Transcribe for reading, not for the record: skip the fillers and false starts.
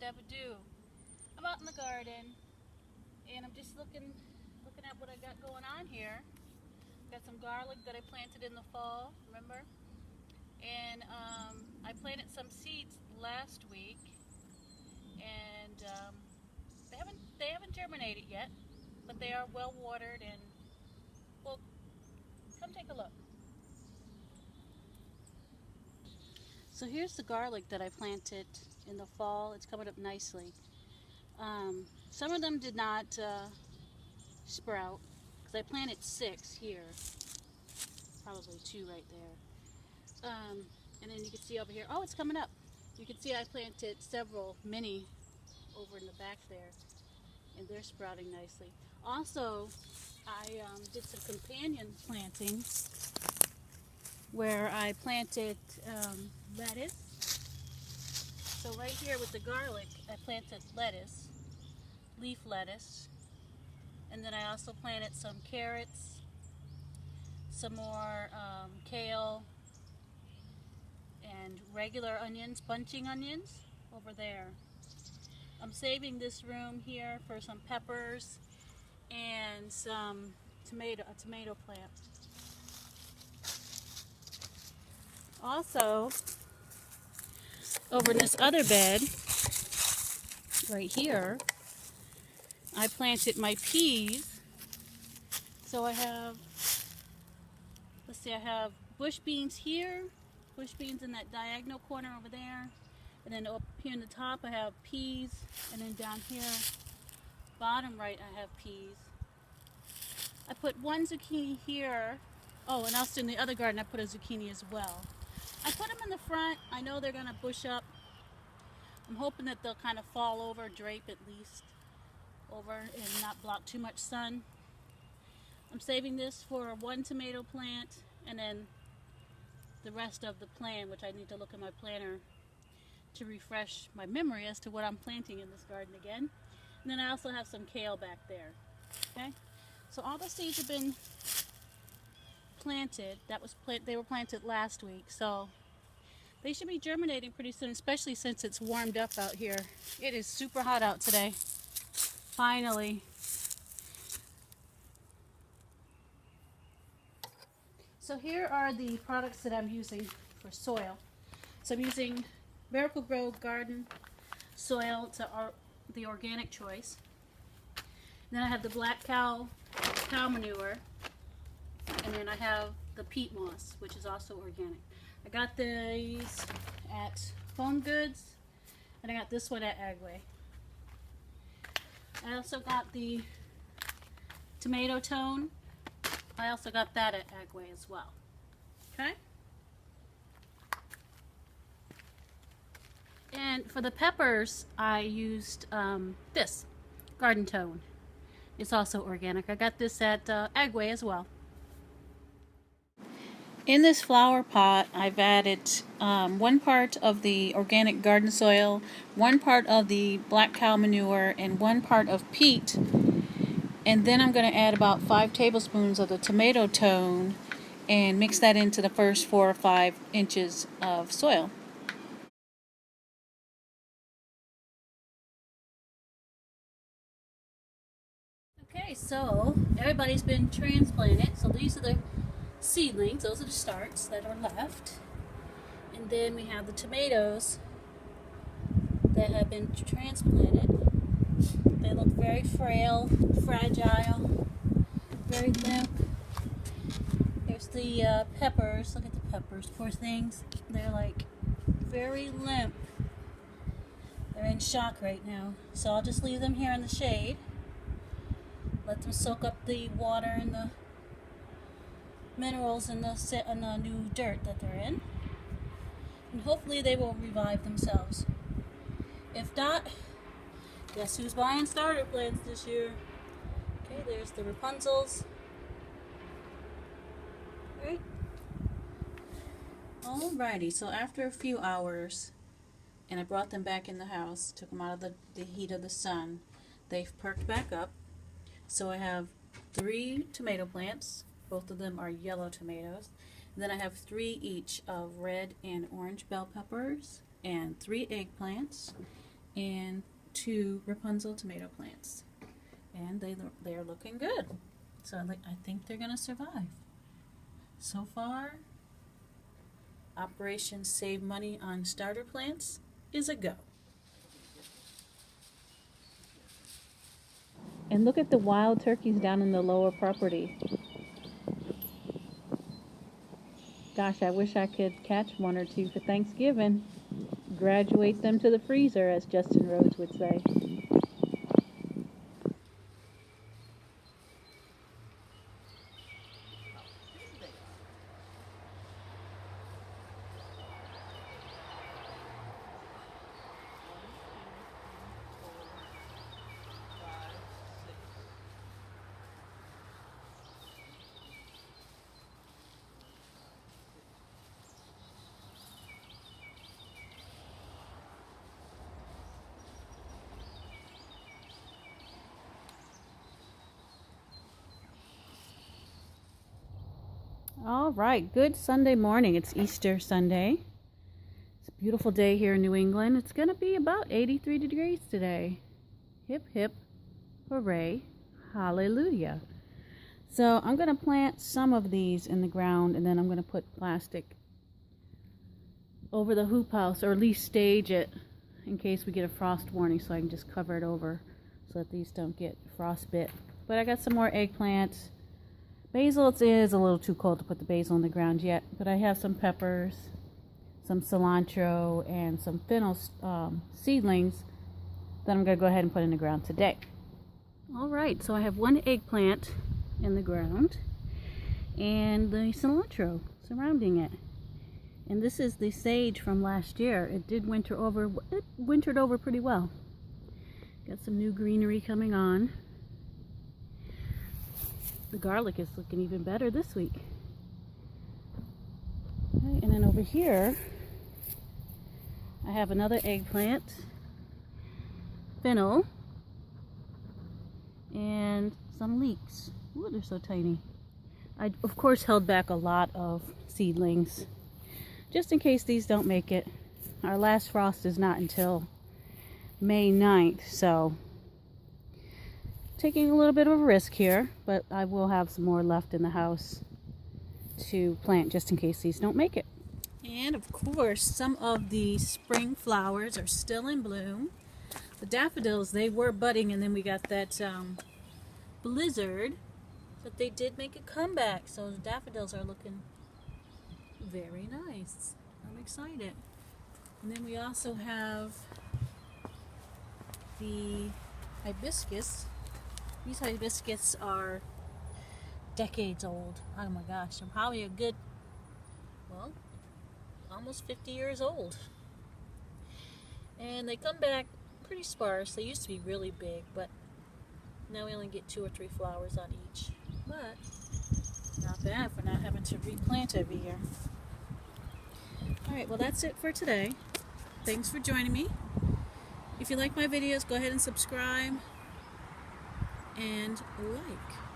ever do. I'm out in the garden and I'm just looking at what I got going on here. Got some garlic that I planted in the fall, remember? And I planted some seeds last week, and they haven't germinated yet, but they are well watered. And well, come take a look. So here's the garlic that I planted in the fall. It's coming up nicely. Some of them did not sprout because I planted 6 here, probably 2 right there. And then you can see over here, oh, it's coming up. You can see I planted several mini over in the back there, and they're sprouting nicely. Also, I did some companion planting where I planted lettuce. So right here with the garlic, I planted lettuce, leaf lettuce, and then I also planted some carrots, some more kale, and regular onions, bunching onions over there. I'm saving this room here for some peppers and some a tomato plant. Also, over in this other bed, right here, I planted my peas. So I have, let's see, I have bush beans here, bush beans in that diagonal corner over there, and then up here in the top I have peas, and then down here, bottom right, I have peas. I put 1 zucchini here. Oh, and also in the other garden I put a zucchini as well. I put them in the front. I know they're going to bush up. I'm hoping that they'll kind of fall over, drape at least over, and not block too much sun. I'm saving this for 1 tomato plant, and then the rest of the plan, which I need to look at my planner to refresh my memory as to what I'm planting in this garden again. And then I also have some kale back there. Okay, so all the seeds have been planted. They were planted last week, so they should be germinating pretty soon, especially since it's warmed up out here. It is super hot out today. Finally. So here are the products that I'm using for soil. So I'm using Miracle-Gro Garden soil, the organic choice. Then I have the black cow manure, and then I have the peat moss, which is also organic. I got these at Home Goods, and I got this one at Agway. I also got the tomato tone. I also got that at Agway as well. Okay? And for the peppers, I used this Garden Tone. It's also organic. I got this at Agway as well. In this flower pot, I've added 1 part of the organic garden soil, 1 part of the black cow manure, and 1 part of peat. And then I'm going to add about 5 tablespoons of the tomato tone and mix that into the first 4 or 5 inches of soil. Okay, so everybody's been transplanted. So these are the seedlings, those are the starts that are left. And then we have the tomatoes that have been transplanted. They look very frail, fragile, very limp. Here's the peppers. Look at the peppers, poor things. They're like very limp. They're in shock right now. So I'll just leave them here in the shade. Let them soak up the water and the minerals and the new dirt that they're in. And hopefully they will revive themselves. If not, guess who's buying starter plants this year? Okay, there's the Rapunzels. Right? Alrighty, so after a few hours, and I brought them back in the house, took them out of the heat of the sun, they've perked back up. So I have 3 tomato plants. Both of them are yellow tomatoes. And then I have 3 each of red and orange bell peppers, and 3 eggplants, and 2 Rapunzel tomato plants. And they're looking good. So I think they're going to survive. So far, Operation Save Money on Starter Plants is a go. And look at the wild turkeys down in the lower property. Gosh, I wish I could catch 1 or 2 for Thanksgiving. Graduate them to the freezer, as Justin Rhodes would say. All right, good Sunday morning. It's Easter Sunday. It's a beautiful day here in New England. It's going to be about 83 degrees today. Hip, hip, hooray, hallelujah. So I'm going to plant some of these in the ground, and then I'm going to put plastic over the hoop house, or at least stage it in case we get a frost warning, so I can just cover it over so that these don't get frostbit. But I got some more eggplants. Basil, it is a little too cold to put the basil in the ground yet, but I have some peppers, some cilantro, and some fennel seedlings that I'm going to go ahead and put in the ground today. Alright, so I have 1 eggplant in the ground and the cilantro surrounding it. And this is the sage from last year. It wintered over pretty well. Got some new greenery coming on. The garlic is looking even better this week. Okay, and then over here, I have another eggplant, fennel, and some leeks. Ooh, they're so tiny. I, of course, held back a lot of seedlings, just in case these don't make it. Our last frost is not until May 9th, so taking a little bit of a risk here, but I will have some more left in the house to plant just in case these don't make it. And of course, some of the spring flowers are still in bloom. The daffodils, they were budding, and then we got that blizzard, but they did make a comeback, so the daffodils are looking very nice. I'm excited. And then we also have the hibiscus. These hibiscus are decades old. Oh my gosh, they're probably a good, well, almost 50 years old. And they come back pretty sparse. They used to be really big, but now we only get 2 or 3 flowers on each. But not bad for not having to replant every year. Alright, well that's it for today. Thanks for joining me. If you like my videos, go ahead and subscribe and like.